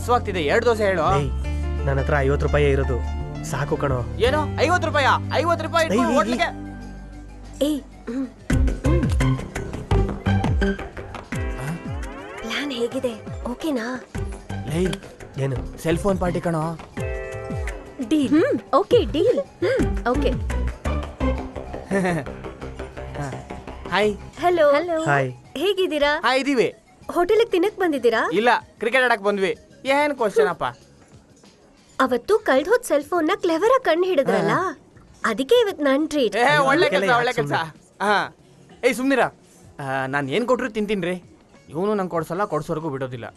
ಹಸುವಾಗ್ತಿದೆ, 2 ದೋಸೆ ಹೇಳು. ನನ್ನ ಹತ್ರ 50 ರೂಪಾಯಿ ಇರೋದು, ಸಾಕು ಕಣೋ. ಏನು 50 ರೂಪಾಯಿ? 50 ರೂಪಾಯಿ ಹೋಟ್ಲಿಗೆ. ಪ್ಲಾನ್ ಹೇಗಿದೆ? ಓಕೆನಾ? ಏನು ಸೆಲ್ ಫೋನ್ ಪಾರ್ಟಿ ಕಣೋ. Deal. Okay deal. Okay. Hi. Hello. Hi. ಹೇಗಿದ್ದೀರಾ? ಹಾಯ್ ಇದೀವಿ. ಹೋಟೆಲ್ಗೆ ತಿನ್ನಕ್ ಬಂದಿದ್ದೀರಾ? ಇಲ್ಲ, ಕ್ರಿಕೆಟ್ ಆಡಕ್ ಬಂದ್ವಿ. ಏನ್ ಕ್ವಶನ್ ಅಪ್ಪ? ಅವತ್ತು ಕಳ್ದ್ ಹೋದ್ ಸೆಲ್ ಫೋನ್ ನ ಕ್ಲೆವರ್ ಆಗಿ ಕಂಡು ಹಿಡಿದ್ರಲ್ಲ, ಅದಕ್ಕೆ ಇವತ್ ನನ್ ಟ್ರೀಟ್. ಒಳ್ಳೆ ಕೆಲಸ. ಸುಮ್ನಿರ. ನಾನ್ ಏನ್ ಕೊಟ್ರು ತಿಂತೀನ್ರಿ. ಇವನು ನಂಗೆ ಕೊಡ್ಸಲ್ಲ, ಕೊಡ್ಸೋರ್ಗೂ ಬಿಡೋದಿಲ್ಲ.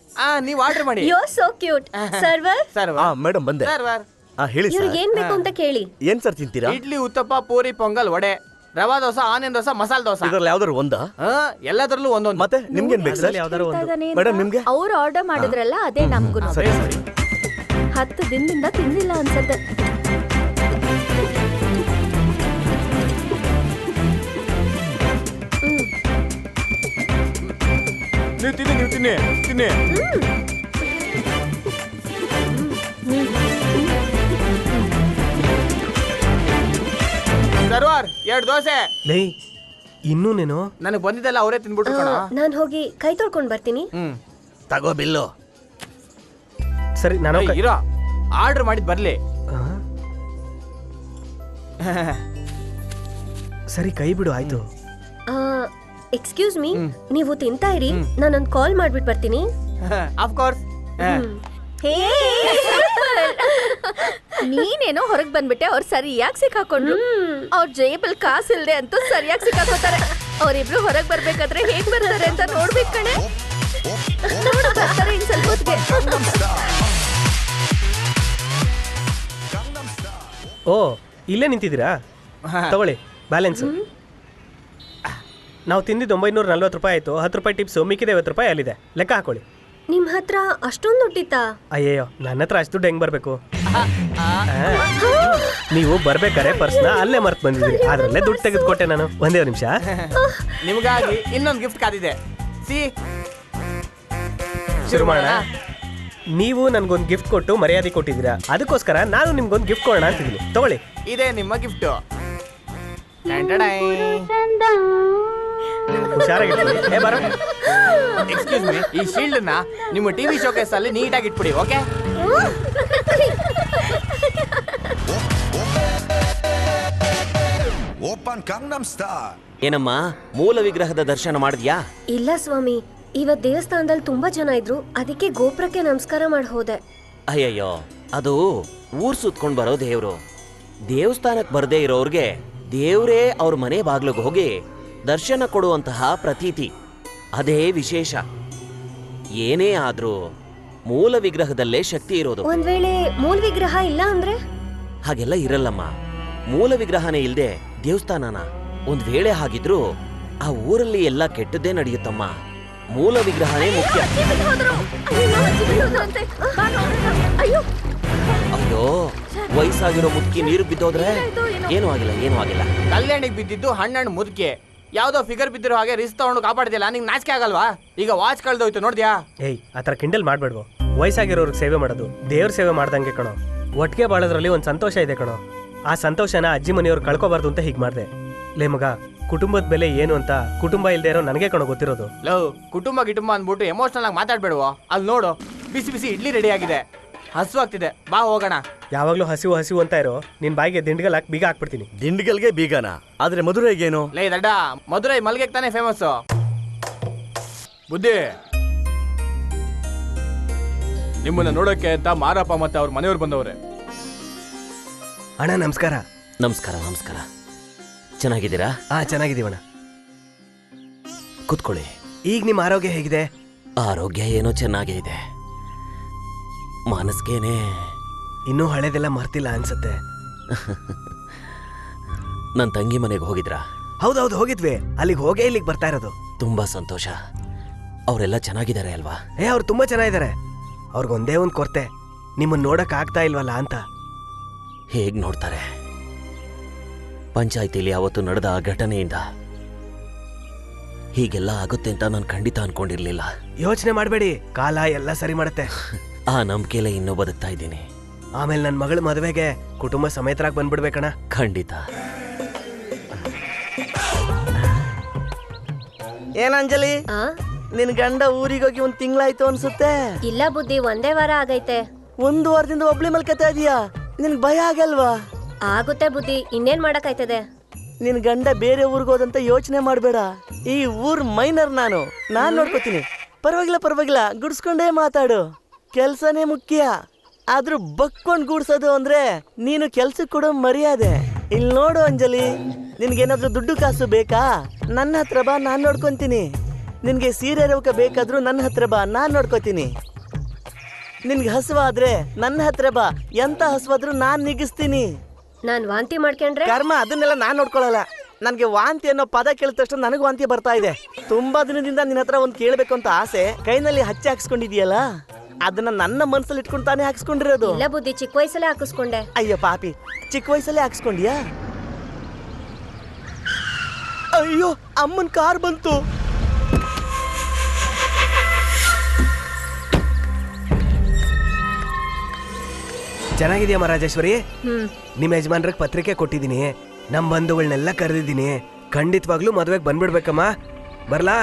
ನೀವ್ ಆರ್ಡರ್ ಮಾಡಿ. You are so cute. Server. Madam ಬಂದೆ. ಸರ್ವರ್. ಹೇಳಿ ಸರ್. ಏನ್ ಬೇಕು ಅಂತ ಕೇಳಿ. ಏನ್ ಸರ್ ತಿಂತೀರಾ? ಇಡ್ಲಿ, ಉತ್ತಪ್ಪ, ಪೂರಿ, ಪೊಂಗಲ್, ವಡೆ, ರವಾ ದೋಸೆ, ಆನಿಯನ್ ದೋಸೆ, ಮಸಾಲ ದೋಸೆ. ಇದ್ರಲ್ಲಿ ಯಾವ್ದಾರು ಒಂದಾ? ಎಲ್ಲದರಲ್ಲೂ ಒಂದೊಂದು. ಮತ್ತೆ ನಿಮ್ಗೇನ್ ಬೇಕು ಸರ್? ಯಾವ್ದಾರು ಒಂದು. ಮೇಡಮ್ ನಿಮ್ಗೆ? ಅವ್ರು ಆರ್ಡರ್ ಮಾಡಿದ್ರಲ್ಲ, ಅದೇ ನಮ್ಗೂ. 10 ದಿನದಿಂದ ತಿಂದಿಲ್ಲ ಅನ್ಸತ್ತೆ. ನೀವು ತಿನ್ನಿ. ಸರ್ವರ್ 2 ದೋಸೆ. ಇನ್ನೂ ನೀನು ನನಗೆ ಬಂದಿದ್ದೆಲ್ಲ ಅವರೇ ತಿನ್ಬಿಟ್ರು ಕಣ. ನಾನ್ ಹೋಗಿ ಕೈ ತೊಳ್ಕೊಂಡ್ ಬರ್ತೀನಿ. ತಗೋ ಬಿಲ್ಲು. ಸರಿ, ನಾನು ಇರೋ ಆರ್ಡರ್ ಮಾಡಿದ್ ಬರ್ಲಿ. ಸರಿ, ಕೈ ಬಿಡು. ಆಯ್ತು. ಎಕ್ಸ್ಕ್ಯೂಸ್ ಮೀ, ನೀವು ತಿಂತಾ ಇರಿ, ನಾನೊಂದು ಕಾಲ್ ಮಾಡ್ಬಿಟ್ಟು ಬರ್ತೀನಿ. Of course. ನೀನೇನೋ ಹೊರಗ್ ಬಂದ್ಬಿಟ್ಟೆ, ಅವ್ರು ಸರಿಯಾಗಿ ಸಿಕ್ಕಾಕೊಂಡ್ರು. ಅವ್ರ ಜೇಬಲ್ ಕಾಸಿಲ್ದೆ ಅಂತೂ ಸರಿಯಾಗಿ ಸಿಕ್ಕಾಕೋತಾರೆ. ಅವ್ರಿಬ್ರು ಹೊರಗ್ ಬರ್ಬೇಕಾದ್ರೆ ಹೇಗ್ ಬರ್ತಾರೆ ಅಂತ ನೋಡ್ಬೇಕು ಕಣೆ. ನೋಡು, ಬರ್ತಾರೆ ಇನ್ ಸ್ವಲ್ಪ ಹೊತ್ತಿಗೆ. ಓ, ಇಲ್ಲೇ ನಿಂತಿದ್ದೀರಾ? ತಗೊಳ್ಳಿ ಬ್ಯಾಲೆನ್ಸ್. ನಾವು ತಿಂದಿದ್ದು 940 ರೂಪಾಯಿ ಆಯ್ತು. 10 ರೂಪಾಯಿ ಟಿಪ್ಸು, ಮಿಕ್ಕಿದೆ 50 ರೂಪಾಯಿ ಅಲ್ಲಿದೆ. ಲೆಕ್ಕ ಹಾಕೊಳ್ಳಿ. ನಿಮ್ ಹತ್ರ ಅಷ್ಟೊಂದು ದುಡ್ಡಿತ್ತಾ? ಅಯ್ಯಯ್ಯೋ, ನನ್ನ ಹತ್ರ ಅಷ್ಟು ದುಡ್ಡು ಹೆಂಗ್ ಬರ್ಬೇಕು? ನೀವು ಬರ್ಬೇಕಾರೆ ಪರ್ಸ್ನ ಅಲ್ಲೇ ಮರ್ತ್ ಬಂದಿದ್ದೀರಿ, ಅದ್ರಲ್ಲೇ ದುಡ್ಡು ತೆಗೆದುಕೊಟ್ಟೆ ನಾನು. ಒಂದೇ ನಿಮಿಷ. ನಿಮ್ಗಾಗಿ ಇನ್ನೊಂದು ಗಿಫ್ಟ್ ಕಾದಿದೆ. ಶುರು ಮಾಡೋಣ. ನೀವು ನನ್ಗೊಂದು ಗಿಫ್ಟ್ ಕೊಟ್ಟು ಮರ್ಯಾದೆ ಕೊಟ್ಟಿದ್ದೀರಾ, ಅದಕ್ಕೋಸ್ಕರ ನಾನು ನಿಮ್ಗೊಂದು ಗಿಫ್ಟ್ ಕೊಡೋಣ ಅಂತಿದ್ದೀನಿ. ತಗೊಳ್ಳಿ, ಇದೇ ನಿಮ್ಮ ಗಿಫ್ಟ್. ಹುಷಾರಾಗಿಟ್ಕೊಳ್ಳಿ. ಬರೋ. ಎಕ್ಸ್ಕ್ಯೂಸ್ ಮೀ, ಈ ಶೀಲ್ಡ್ ನ ನಿಮ್ಮ ಟಿವಿ ಶೋಕೇಸ್ ಅಲ್ಲಿ ನೀಟಾಗಿ ಇಟ್ಬಿಡಿ. ಓಕೆ? ಓಪನ್ ಕಂಗ್ನಮ್ ಸ್ಟಾರ್. ಏನಮ್ಮ, ಮೂಲ ವಿಗ್ರಹದ ದರ್ಶನ ಮಾಡಿದ್ಯಾ? ಇಲ್ಲ ಸ್ವಾಮಿ, ಇವತ್ ದೇವಸ್ಥಾನದಲ್ಲಿ ತುಂಬಾ ಜನ ಇದ್ರು, ಅದಕ್ಕೆ ಗೋಪುರಕ್ಕೆ ನಮಸ್ಕಾರ ಮಾಡಿ ಹೋದೆ. ಅಯ್ಯಯ್ಯೋ, ಅದು ಊರ್ ಸುತ್ಕೊಂಡ್ ಬರೋ ದೇವ್ರು. ದೇವಸ್ಥಾನಕ್ ಬರ್ದೇ ಇರೋರ್ಗೆ ದೇವ್ರೇ ಅವ್ರ ಮನೆ ಬಾಗ್ಲಿಗೆ ಹೋಗಿ ದರ್ಶನ ಕೊಡುವಂತಹ ಪ್ರತೀತಿ. ಅದೇ ವಿಶೇಷ. ಏನೇ ಆದ್ರೂ ಮೂಲ ವಿಗ್ರಹದಲ್ಲೇ ಶಕ್ತಿ ಇರೋದು. ಒಂದ್ ವೇಳೆ ಮೂಲ ವಿಗ್ರಹ ಇಲ್ಲ ಅಂದ್ರೆ? ಹಾಗೆಲ್ಲ ಇರಲ್ಲಮ್ಮ. ಮೂಲ ವಿಗ್ರಹನೇ ಇಲ್ದೆ ದೇವಸ್ಥಾನನ? ಒಂದ್ ವೇಳೆ ಹಾಗಿದ್ರು ಆ ಊರಲ್ಲಿ ಎಲ್ಲ ಕೆಟ್ಟದ್ದೇ ನಡೆಯುತ್ತಮ್ಮ. ಮೂಲ ವಿಗ್ರಹನೇ ಮುಖ್ಯ. ಅಯ್ಯೋ, ವಯಸ್ಸಾಗಿರೋ ಮುದುಕಿ ನೀರು ಬಿದ್ದೋದ್ರೆ ಏನೂ ಆಗಿಲ್ಲ. ಕಲ್ಯಾಣಿಗೆ ಬಿದ್ದಿದ್ದು ಹಣ್ಣು ಮುದುಕಿ, ಯಾವ್ದೋ ಫಿಗರ್ ಬಿದ್ದಿರೋ ಹಾಗೆ ರಿಸ್ಕ್ ತಗೊಂಡು ಕಾಪಾಡ್ದಿಲ್ಲ. ನಿಂಗೆ ನಾಚಿಕೆ ಆಗಲ್ವಾ? ಈಗ ವಾಚ್ ಕಳ್ದೋಯ್ತು, ನೋಡ್ದ್ಯಾ? ಆತರ ಕಿಂಡಲ್ ಮಾಡ್ಬೇಡ್ವು. ವಯಸ್ಸಾಗಿರೋರ್ಗೆ ಸೇವೆ ಮಾಡೋದು ದೇವ್ರ ಸೇವೆ ಮಾಡ್ದಂಗೆ ಕಣೋ. ಒಟ್ಟಿಗೆ ಬಾಳೋದ್ರಲ್ಲಿ ಒಂದು ಸಂತೋಷ ಇದೆ ಕಣೋ. ಆ ಸಂತೋಷನ ಅಜ್ಜಿ ಮನೆಯವ್ರು ಕಳ್ಕೊಬಾರ್ದು ಅಂತ ಹೀಗೆ ಮಾಡಿದೆ. ಲೇ ಮಗ, ಕುಟುಂಬದ ಬೆಲೆ ಏನು ಅಂತ ಕುಟುಂಬ ಇಲ್ದೇ ಇರೋ ನನಗೆ ಕಣೋ ಗೊತ್ತಿರೋದು. ಲವ್, ಕುಟುಂಬ ಅಂದ್ಬಿಟ್ಟು ಎಮೋಷನಲ್ ಆಗಿ ಮಾತಾಡ್ಬೇಡುವ. ಅಲ್ಲಿ ನೋಡು, ಬಿಸಿ ಬಿಸಿ ಇಡ್ಲಿ ರೆಡಿ ಆಗಿದೆ. ಹಸುವಾಗ್ತಿದೆ, ಬಾ ಹೋಗೋಣ. ಯಾವಾಗ್ಲೂ ಹಸಿವು ಅಂತ ಇರೋ. ನಿನ್ ಬಾಯಿಗೆ ದಿಂಡ್ಗಲ್ ಹಾಕಿ ಬೀಗ ಹಾಕ್ಬಿಡ್ತೀನಿ. ದಿಂಡ್ಗಲ್ಗೆ ಬೀಗನ? ಆದ್ರೆ ಮಧುರೈಗೇನು? ಲೇ ದಡ್ಡ, ಮಧುರೈ ಮಲ್ಗೆಗೆ ತಾನೇ ಫೇಮಸ್. ಬುದ್ಧಿ, ನಿಮ್ಮನ್ನ ನೋಡಕ್ಕೆ ಅಂತ ಮಾರಪ್ಪ ಮತ್ತೆ ಅವ್ರ ಮನೆಯವ್ರು ಬಂದವ್ರೆ. ಅಣ್ಣ ನಮಸ್ಕಾರ. ನಮಸ್ಕಾರ. ಚೆನ್ನಾಗಿದ್ದೀರಾ? ಚೆನ್ನಾಗಿದ್ದೀವಣ್ಣ. ಕೂತ್ಕೊಳ್ಳಿ. ಈಗ ನಿಮ್ಮ ಆರೋಗ್ಯ ಹೇಗಿದೆ? ಆರೋಗ್ಯ ಏನೋ ಚೆನ್ನಾಗೇ ಇದೆ. ಮನಸ್ಗೇನೆ ಇನ್ನೂ ಹಳೇದೆಲ್ಲ ಮರ್ತಿಲ್ಲ ಅನ್ಸುತ್ತೆ. ನನ್ನ ತಂಗಿ ಮನೆಗೆ ಹೋಗಿದ್ರಾ? ಹೌದೌದು, ಹೋಗಿದ್ವಿ. ಅಲ್ಲಿಗೆ ಹೋಗೇ ಇಲ್ಲಿಗೆ ಬರ್ತಾ ಇರೋದು. ತುಂಬಾ ಸಂತೋಷ. ಅವರೆಲ್ಲ ಚೆನ್ನಾಗಿದ್ದಾರೆ ಅಲ್ವಾ? ಅವ್ರು ತುಂಬಾ ಚೆನ್ನಾಗಿದ್ದಾರೆ. ಅವ್ರಿಗೊಂದೇ ಒಂದು ಕೊರತೆ, ನಿಮ್ಮನ್ನ ನೋಡಕ್ ಆಗ್ತಾ ಇಲ್ವಲ್ಲ ಅಂತ. ಹೇಗ್ ನೋಡ್ತಾರೆ? ಪಂಚಾಯ್ತಿಲಿ ಅವತ್ತು ನಡೆದ ಘಟನೆಯಿಂದ ಹೀಗೆಲ್ಲ ಆಗುತ್ತೆ ಅಂತ ನಾನು ಖಂಡಿತ ಅನ್ಕೊಂಡಿರ್ಲಿಲ್ಲ. ಯೋಚನೆ ಮಾಡಬೇಡಿ, ಕಾಲ ಎಲ್ಲ ಸರಿ ಮಾಡುತ್ತೆ. ಆ ನಂಬಿಕೆಲೆ ಇನ್ನೂ ಬದುಕ್ತಾ ಇದ್ದೀನಿ. ಆಮೇಲೆ ನನ್ನ ಮಗಳ ಮದುವೆಗೆ ಕುಟುಂಬ ಸಮೇತರಾಗಿ ಬಂದ್ಬಿಡ್ಬೇಕಣ. ಖಂಡಿತ. ಏನ್ ಅಂಜಲಿ, ಆ? ನಿನ್ ಗಂಡ ಊರಿಗೋಗಿ 1 ತಿಂಗಳಾಯ್ತು ಅನ್ಸುತ್ತೆ. ಇಲ್ಲ ಬುದ್ಧಿ, 1 ವಾರ ಆಗೈತೆ. 1 ವಾರದಿಂದ ಒಬ್ಳೆ ಮಲ್ಕತಾ ಇದೀಯಾ? ನಿನ್ ಭಯ ಆಗಲ್ವಾ? ಆಗುತ್ತೆ ಬುದ್ಧಿ, ಇನ್ನೇನ್ ಮಾಡಕ್ಕಾಯ್ತದೆ. ನಿನ್ ಗಂಡ ಬೇರೆ ಊರ್ಗೋದಂತ ಯೋಚನೆ ಮಾಡ್ಬೇಡ. ಈ ಊರ್ ಮೈನರ್ ನಾನ್ ನೋಡ್ಕೋತೀನಿ. ಪರವಾಗಿಲ್ಲ, ಗುಡ್ಸ್ಕೊಂಡೇ ಮಾತಾಡು. ಕೆಲ್ಸನೇ ಮುಖ್ಯ. ಆದ್ರೂ ಬಕ್ಕೊಂಡ್ ಗೂಡ್ಸೋದು ಅಂದ್ರೆ ನೀನು ಕೆಲ್ಸಕ್ಕೆ ಕೊಡೋ ಮರ್ಯಾದೆ. ಇಲ್ಲಿ ನೋಡು ಅಂಜಲಿ, ನಿನ್ಗೇನಾದ್ರೂ ದುಡ್ಡು ಕಾಸು ಬೇಕಾ? ನನ್ನ ಹತ್ರ ಬಾ, ನಾನ್ ನೋಡ್ಕೊಂತೀನಿ. ನಿನ್ಗೆ ಸೀರೆ ರವಕ ಬೇಕಾದ್ರೂ ನನ್ನ ಹತ್ರ ಬಾ, ನಾನ್ ನೋಡ್ಕೋತೀನಿ. ನಿನ್ಗೆ ಹಸುವಾದ್ರೆ ನನ್ನ ಹತ್ರ ಬಾ, ಎಂತ ಹಸುವಾದ್ರೂ ನಾನ್ ನಿಗಿಸ್ತೀನಿ. ನಾನ್ ವಾಂತಿ ಮಾಡ್ಕೊಂಡ್ರೆ ಕರ್ಮ, ಅದನ್ನೆಲ್ಲ ನಾನ್ ನೋಡ್ಕೊಳಲ್ಲ. ನನ್ಗೆ ವಾಂತಿ ಅನ್ನೋ ಪದ ಕೇಳಿದ ತಕ್ಷಣ ನನಗೂ ವಾಂತಿ ಬರ್ತಾ ಇದೆ. ತುಂಬಾ ದಿನದಿಂದ ನಿನ್ನ ಹತ್ರ ಒಂದ್ ಕೇಳ್ಬೇಕು ಅಂತ ಆಸೆ. ಕೈನಲ್ಲಿ ಹಚ್ಚಿ ಹಾಕ್ಸ್ಕೊಂಡಿದೀಯಲ್ಲ, ಅದನ್ನ ನನ್ನ ಮನ್ಸಲ್ಲಿ ಇಟ್ಕೊಂಡು ತಾನೇ ಹಾಕ್ಸ್ಕೊಂಡಿರೋದು. ಇಲ್ಲ ಬುದ್ಧಿ, ಚಿಕ್ಕ ವಯಸ್ಸಲ್ಲೇ ಹಾಕಿಸ್ಕೊಂಡೆ. ಅಯ್ಯೋ ಪಾಪಿ, ಚಿಕ್ಕ ವಯಸ್ಸಲ್ಲೇ ಹಾಕ್ಸ್ಕೊಂಡಿಯಾ? ಅಯ್ಯೋ, ಅಮ್ಮನ್ ಕಾರ್ ಬಂತು. ಚೆನ್ನಾಗಿದ್ಯಾ ರಾಜೇಶ್ವರಿ? ನಿಮ್ಮ ಯಜಮಾನ್ರಿಗೆ ಪತ್ರಿಕೆ ಕೊಟ್ಟಿದ್ದೀನಿ, ನಮ್ಮ ಬಂಧುಗಳನ್ನೆಲ್ಲ ಕರೆದಿದ್ದೀನಿ. ಖಂಡಿತವಾಗ್ಲೂ ಮದುವೆಗೆ ಬಂದ್ಬಿಡ್ಬೇಕಮ್ಮ. ಬರ್ಲಾ?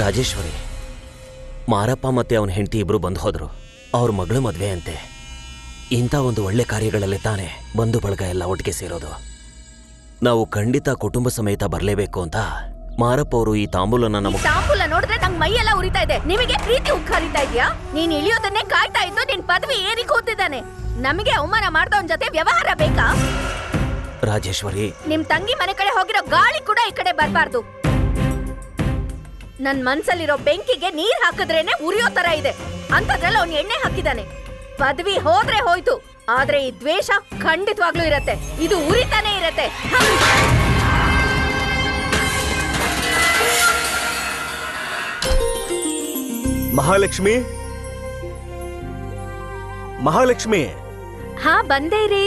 ರಾಜೇಶ್ವರಿ, ಮಾರಪ್ಪ ಮತ್ತೆ ಅವನ ಹೆಂಡತಿ ಇಬ್ರು ಬಂದು ಹೋದ್ರು. ಅವ್ರ ಮಗಳು ಮದ್ವೆ ಅಂತೆ. ಇಂಥ ಒಂದು ಒಳ್ಳೆ ಕಾರ್ಯಗಳಲ್ಲಿ ತಾನೇ ಬಂಧು ಬಳಗ ಎಲ್ಲ ಒಟ್ಟಿಗೆ ಸೇರೋದು. ನಾವು ಖಂಡಿತ ಕುಟುಂಬ ಸಮೇತ ಬರಲೇಬೇಕು ಅಂತ ಮಾರಪ್ಪ ಅವರು ಈ ತಾಂಬೂಲನ ನಮಗೆ. ತಾಂಬೂಲ ನೋಡಿದ್ರೆ ನಂಗ್ ಮೈಯೆಲ್ಲ ಉರಿತಾ ಇದೆ. ನಿಮಗೆ ಪ್ರೀತಿ ಉಕ್ಕರಿತಾ ಇದೆಯಾ? ನೀನ್ ಇಳಿಯೋದನ್ನೇ ಕಾಯ್ತಾ ಇದ್ದು ನಿನ್ ಪದವಿ ಏರಿ ಕೂತಿದ್ದಾನೆ. ನಮಗೆ ಅವಮಾನ ಮಾಡ್ದವನ್ ಜೊತೆ ವ್ಯವಹಾರ ಬೇಕಾ? ರಾಜೇಶ್ವರಿ, ನಿಮ್ ತಂಗಿ ಮನೆ ಕಡೆ ಹೋಗಿರೋ ಗಾಳಿ ಕೂಡ ಈ ಕಡೆ ಬರ್ಬಾರ್ದು. ನನ್ ಮನ್ಸಲ್ಲಿರೋ ಬೆಂಕಿಗೆ ನೀರ್ ಹಾಕಿದ್ರೇನೆ ಉರಿಯೋ ತರ ಇದೆ. ಅಂತದ್ರಲ್ಲಿ ಅವ್ನು ಎಣ್ಣೆ ಹಾಕಿದಾನೆ. ಪದವಿ ಹೋದ್ರೆ ಹೋಯ್ತು, ಆದ್ರೆ ಈ ದ್ವೇಷ ಖಂಡಿತವಾಗ್ಲೂ ಇರತ್ತೆ. ಇದು ಉರಿತಾನೆ ಇರತ್ತೆ. ಮಹಾಲಕ್ಷ್ಮಿ, ಮಹಾಲಕ್ಷ್ಮಿ. ಹಾ, ಬಂದೇ ರೀ.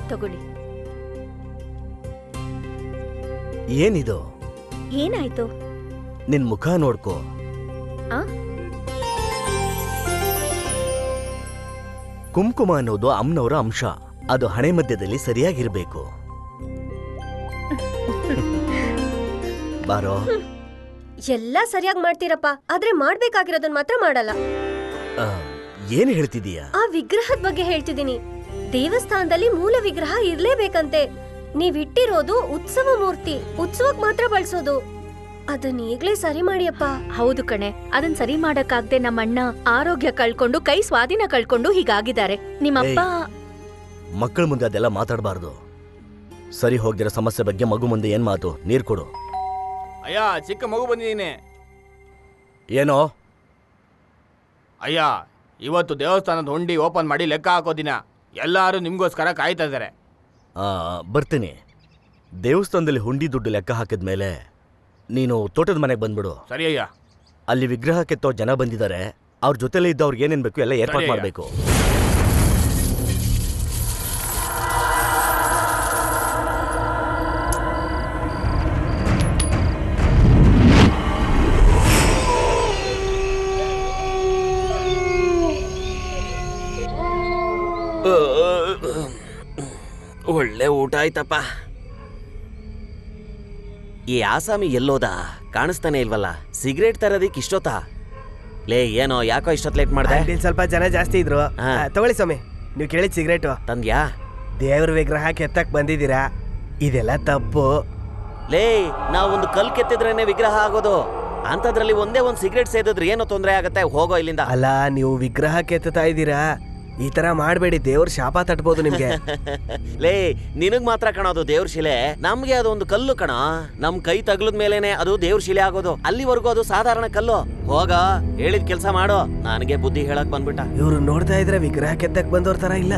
ತಗೊಳ್ಳಿ. ಏನಿದು? ಏನಾಯ್ತು? ನಿನ್ ಮುಖ ನೋಡ್ಕೋ. ಆ? ಕುಂಕುಮ ಅನ್ನೋದು ಅಮ್ಮನವರ ಅಂಶ. ಅದು ಹಣೆ ಮಧ್ಯದಲ್ಲಿ ಸರಿಯಾಗಿರ್ಬೇಕು. ಬಾರೋ. ಎಲ್ಲ ಸರಿಯಾಗಿ ಮಾಡ್ತೀರಪ್ಪ, ಆದ್ರೆ ಮಾಡ್ಬೇಕಾಗಿರೋದನ್ನ ಮಾತ್ರ ಮಾಡಲ್ಲ. ಏನ್ ಹೇಳ್ತಿದೀಯ? ಆ ವಿಗ್ರಹದ ಬಗ್ಗೆ ಹೇಳ್ತಿದ್ದೀನಿ. ದೇವಸ್ಥಾನದಲ್ಲಿ ಮೂಲ ವಿಗ್ರಹ ಇರ್ಲೇಬೇಕಂತೆ. ನೀವ್ ಇಟ್ಟಿರೋದು ಉತ್ಸವ ಮೂರ್ತಿ, ಉತ್ಸವಕ್ ಮಾತ್ರ ಬಳಸೋದು. ಅದನ್ನ ಈಗ್ಲೇ ಸರಿ ಮಾಡಿಯಪ್ಪ. ಹೌದು ಕಣೆ, ಅದನ್ ಸರಿ ಮಾಡಕ್ಕಾಗ್ದೆ ನಮ್ಮಣ್ಣ ಆರೋಗ್ಯ ಕಳ್ಕೊಂಡು ಕೈ ಸ್ವಾಧೀನ ಕಳ್ಕೊಂಡು ಹೀಗಾಗಿದ್ದಾರೆ. ನಿಮ್ಮಪ್ಪ ಮಕ್ಕಳ ಮುಂದೆ ಅದೆಲ್ಲ ಮಾತಾಡಬಾರ್ದು. ಸರಿ ಹೋಗ್ದಿರೋ ಸಮಸ್ಯೆ ಬಗ್ಗೆ ಮಗು ಮುಂದೆ ಏನ್ ಮಾತು? ನೀರ್ ಕೊಡು. ಅಯ್ಯ, ಚಿಕ್ಕ ಮಗು ಬಂದಿದ್ದೀನಿ. ಏನೋ? ಅಯ್ಯ, ಇವತ್ತು ದೇವಸ್ಥಾನದ ಹುಂಡಿ ಓಪನ್ ಮಾಡಿ ಲೆಕ್ಕ ಹಾಕೋ ದಿನ. ಎಲ್ಲರೂ ನಿಮ್ಗೋಸ್ಕರ ಕಾಯ್ತಾ ಇದ್ದಾರೆ. ಬರ್ತೀನಿ. ದೇವಸ್ಥಾನದಲ್ಲಿ ಹುಂಡಿ ದುಡ್ಡು ಲೆಕ್ಕ ಹಾಕಿದ್ಮೇಲೆ ನೀನು ತೋಟದ ಮನೆಗೆ ಬಂದ್ಬಿಡು. ಸರಿ ಅಯ್ಯ. ಅಲ್ಲಿ ವಿಗ್ರಹ ಕೆತ್ತೋ ಜನ ಬಂದಿದ್ದಾರೆ. ಅವ್ರ ಜೊತೆಲೇ ಇದ್ದವ್ರಿಗೆ ಏನೇನ್ ಬೇಕು ಎಲ್ಲ ಏರ್ಪಾಡು ಸರಿ. ಮಾಡಬೇಕು. ಒಳ್ಳೆ ಊಟ ಆಯ್ತಪ್ಪ. ಈ ಆಸಾಮಿ ಎಲ್ಲೋದ? ಕಾಣಿಸ್ತಾನೆ ಇಲ್ವಲ್ಲ. ಸಿಗರೇಟ್ ತರೋದಿಕ್ ಇಷ್ಟೊತ್ತ? ಲೇ, ಏನೋ ಯಾಕೋ ಇಷ್ಟೊತ್ತು ಲೇಟ್ ಮಾಡ್ದೆ? ಸ್ವಲ್ಪ ಜನ ಜಾಸ್ತಿ ಇದ್ರು. ಹಾ. ತಗೊಳ್ಳಿ ಸ್ವಾಮಿ, ನೀವು ಕೇಳಿದ ಸಿಗರೇಟು. ತಂದ್ಯಾ? ದೇವ್ರ ವಿಗ್ರಹ ಕೆತ್ತಕ್ ಬಂದಿದ್ದೀರಾ, ಇದೆಲ್ಲ ತಪ್ಪು. ಲೇ, ನಾವೊಂದು ಕಲ್ ಕೆತ್ತಿದ್ರೇನೆ ವಿಗ್ರಹ ಆಗೋದು. ಅಂತದ್ರಲ್ಲಿ ಒಂದೇ ಒಂದು ಸಿಗರೇಟ್ ಸೇದಿದ್ರೆ ಏನೋ ತೊಂದರೆ ಆಗತ್ತೆ. ಹೋಗೋ ಇಲ್ಲಿಂದ. ಅಲ್ಲ, ನೀವು ವಿಗ್ರಹ ಕೆತ್ತುತ್ತಾ ಇದ್ದೀರಾ, ಈ ತರ ಮಾಡಬೇಡಿ. ದೇವ್ರ ಶಾಪ ತಟ್ಬೋದು ನಿಮ್ಗೆ. ಲೇ, ನಿನಗ್ ಮಾತ್ರ ಕಣೋದು ದೇವ್ರ ಶಿಲೆ. ನಮ್ಗೆ ಅದು ಒಂದು ಕಲ್ಲು ಕಣ. ನಮ್ ಕೈ ತಗ್ಲದ ಮೇಲೇನೆ ಅದು ದೇವ್ರ ಶಿಲೆ ಆಗೋದು. ಅಲ್ಲಿವರೆಗೂ ಅದು ಸಾಧಾರಣ ಕಲ್ಲು. ಹೋಗ, ಹೇಳಿದ ಕೆಲ್ಸ ಮಾಡೋ. ನನಗೆ ಬುದ್ಧಿ ಹೇಳಕ್ ಬಂದ್ಬಿಟ್ಟ. ಇವ್ರು ನೋಡ್ತಾ ಇದ್ರೆ ವಿಗ್ರಹ ಕೆತ್ತಕ್ ಬಂದವ್ರ ತರ ಇಲ್ಲ.